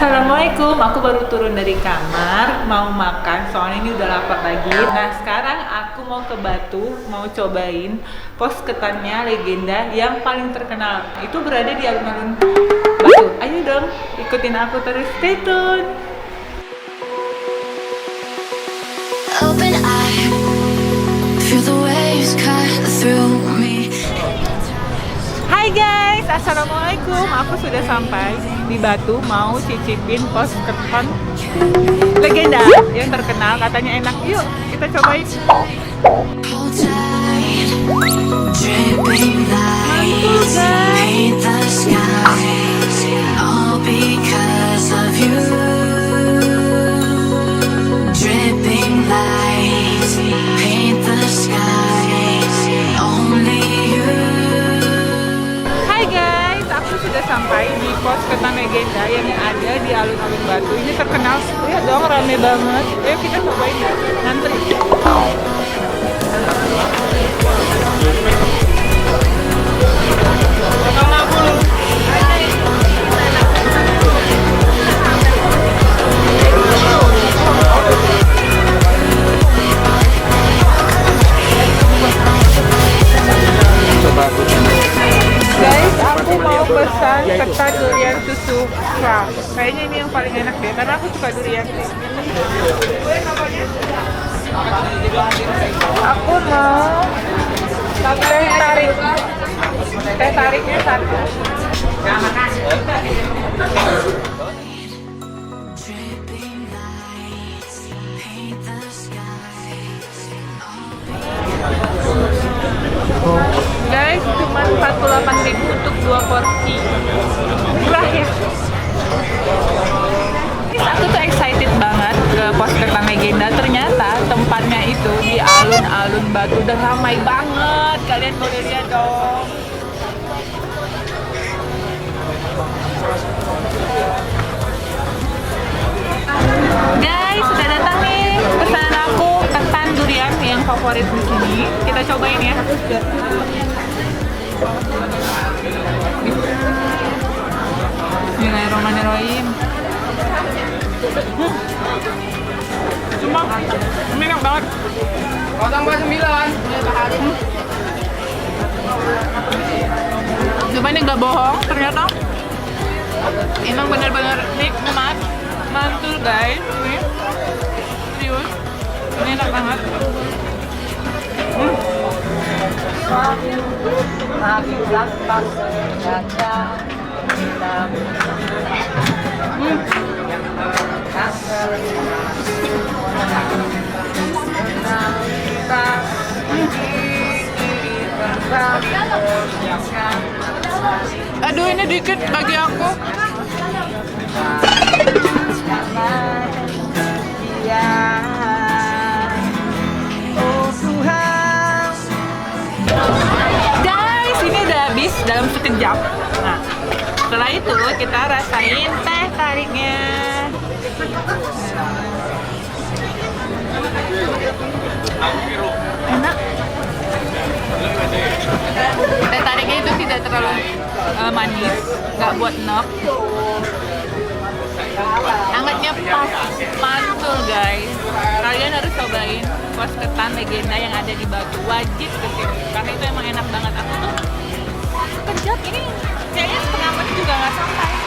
Assalamualaikum, aku baru turun dari kamar, mau makan, soalnya ini udah lapar lagi. Nah sekarang aku mau ke Batu, mau cobain pos ketannya legenda yang paling terkenal. Itu berada di alun-alun Batu. Ayo dong, ikutin aku terus, stay tune. Open eye, feel the waves cut through me. Hai guys, assalamualaikum. Aku sudah sampai di Batu, mau cicipin pos ketan legenda yang terkenal, katanya enak. Yuk kita cobain. Hold tight, dripping lights paint the skies, all because of you. Dripping lights paint the skies, only you. Hai guys, aku sudah sampai di pos ketan legenda yang ada di alun-alun Batu. Ini terkenal, lihat dong, rame banget. Ayo kita cobain ya, ngantri. Guys, aku mau pesan ketan durian susu crush. Kayaknya ini yang paling enak deh, karena aku suka durian sih. Aku mau teh tarik. Teh tariknya satu. Dripping lights paint the skies. Guys, cuma 48.000 untuk 2 porsi. Murah ya. Aku tuh excited banget ke pos ketan legenda. Ternyata tempatnya itu di alun-alun Batu dan ramai banget. Kalian boleh lihat dong. Guys, sudah datang nih pesanan aku, ketan durian yang favorit di sini. Kita cobain ya. Bismillahirrahmanirrahim. Cuma ini enak banget. 049. Cuma ini nggak bohong, ternyata emang bener-bener nikmat, mantul guys. Ini serius, ini enak banget. Aduh, ini dikit bagi aku. Guys, ini udah habis dalam sekejap. Nah, setelah itu kita rasain teh tariknya. Enak. Teh tariknya itu tidak terlalu manis, nggak buat enak. Hangatnya pas, mantul guys. Kalian harus cobain pos ketan legenda yang ada di Batu. Wajib ke sini karena itu emang enak banget. Aku tuh sekejap ini kayaknya setengah menit juga nggak sampai.